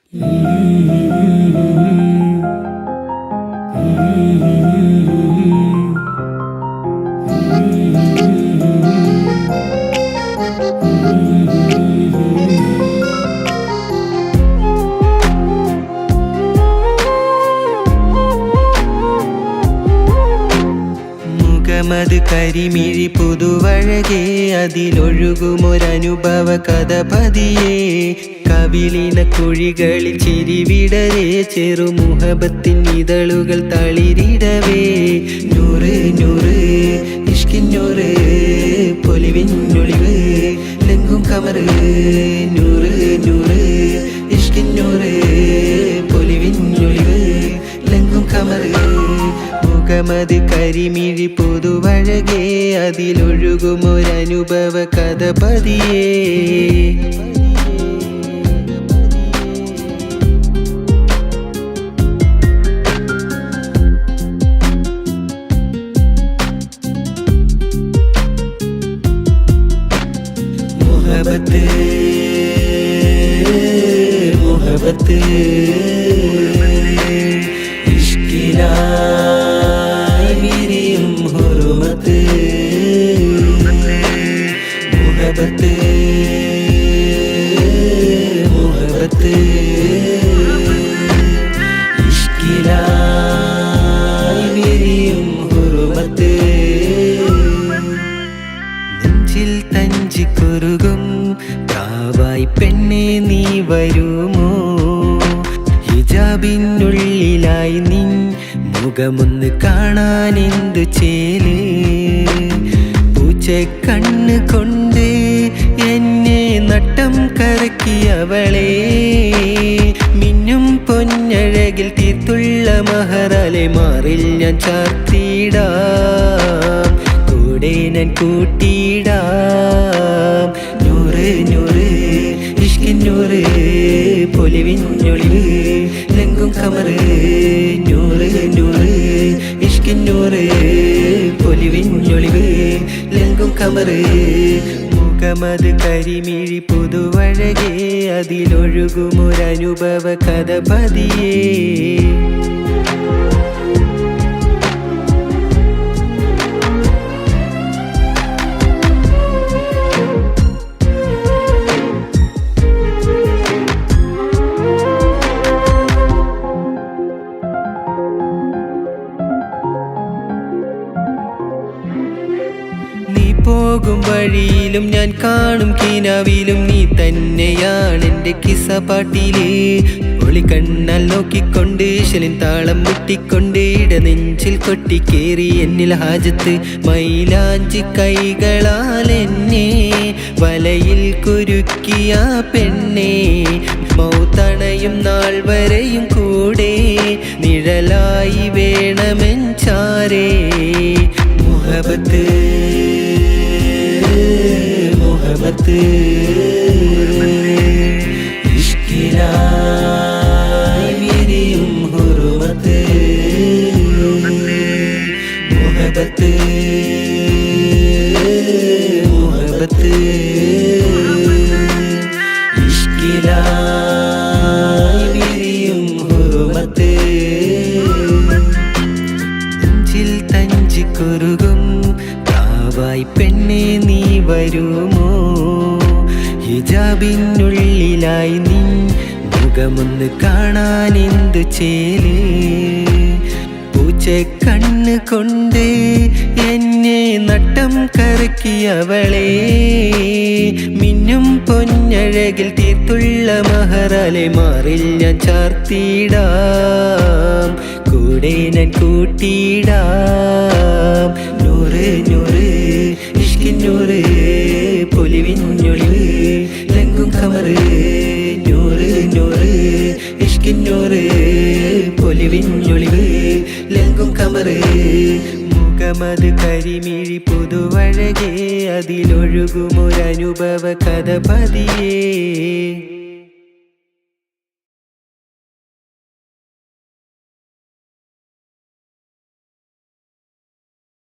മുഖമത് കരിമിഴി പുതുവഴകേ, അതിലൊഴുകുമൊരനുഭവ കഥ പതിയേ. കവിളിന കുഴികളിൽ ചിരിവിടരേ, ചെറുമുഹബത്തിൻ ഇതളുകൾ തളിരിടവേ. നൂറ് നൂറ് ഇഷ്കിന്നൂറ് പൊലിവിന്നൊളിവ് ലെങ്കും കമറ്. നൂറ് നൂറ് ഇഷ്കിന്നൂറ് പൊലിവിന്നൊളിവ് ലെങ്കും കമറ്. മുഖമത് കരിമിഴി പുതുവഴകേ, അതിലൊഴുകുമൊരനുഭവ കഥ പതിയേ. മുഹബത്ത് മുഹബത്ത് ഇഷ്കിലായി വിരിയും ഹുറുമത്ത്. മുഹബത്ത് മുഹബത്ത് ഇഷ്കിലായി വിരിയും ഹുറുമത്ത്. നെഞ്ചിൽ തഞ്ചിക്കുറുകും പ്രാവായി പെണ്ണെ നീ വരുമോ? ഹിജാബിനുള്ളിലായി നിൻ മുഖമൊന്ന് കാണാൻ എന്തു ചേല്. പൂച്ചക്കണ്ണ് കൊണ്ട് എന്നെ നട്ടം കറക്കിയവളെ, മിന്നും പൊന്നഴകിൽ തീർത്തുള്ള മഹറാലെ മാറിൽ ഞാൻ ചാർത്തിടാം, കൂടെ ഞാൻ കൂട്ടിയിടാം. നൂറ് നൂറ് ഇഷ്കിന്നൂറ് പൊലിവിന്നൊളിവ് ലെങ്കും കമറ്. നൂറ് നൂറ് ഇഷ്കിന്നൂറ് പൊലിവിന്നൊളിവ് ലെങ്കും കമറ്. മുഖമത് കരിമിഴി പുതുവഴകേ, അതിലൊഴുകുമൊരനുഭവ കഥ പതിയേ. പോകും വഴിയിലും ഞാൻ കാണും കിനാവിലും നീ തന്നെയാണെൻ്റെ കിസ്സപ്പാട്ടില്. ഒളിക്കണ്ണാൽ നോക്കിക്കൊണ്ട് ശലിൻ താളം മുട്ടിക്കൊണ്ട് ഇടനെഞ്ചിൽ കൊട്ടിക്കേറി എന്നിൽ ഹാജത്ത്. മൈലാഞ്ചി കൈകളാൽ എന്നെ വലയിൽ കുരുക്കിയ പെണ്ണെ, മൗത്തണയും നാൾ വരെയും കൂടെ നിഴലായി വേണമെൻ ചാരേ. മുഹബത്ത് മുഹബത്ത് ഇഷ്കിലായി വിരിയും ഹുറുമത്ത്. മുഹബത്ത് മുഹബത്ത് ഇഷ്കിലായി വിരിയും ഹുറുമത്ത്. നെഞ്ചിൽ തഞ്ചിക്കുറുകും പ്രാവായി പെണ്ണെ നീ വരുമോ? ഹിജാബിനുള്ളിലായി നിൻ മുഖമൊന്ന് കാണാൻ എന്തു ചേല്. പൂച്ചക്കണ്ണ് കൊണ്ട് എന്നെ നട്ടം കറക്കിയവളെ, മിന്നും പൊന്നഴകിൽ തീർത്തുള്ള മഹറാലെ മാറിൽ ഞാൻ ചാർത്തിടാം, കൂടെ ഞാൻ കൂട്ടിയിടാം. നൂറ് നൂറ് ഇഷ്കിന്നൂറ് പൊലിവിന്നൊളിവ് ലെങ്കും കമറ്. നൂറ് നൂറ് ഇഷ്കിന്നൂറ് പൊലിവിന്നൊളിവ് ലെങ്കും കമറ്. മുഖമത് കരിമിഴി പുതുവഴകേ, അതിലൊഴുകുമൊരനുഭവ കഥ പതിയേ.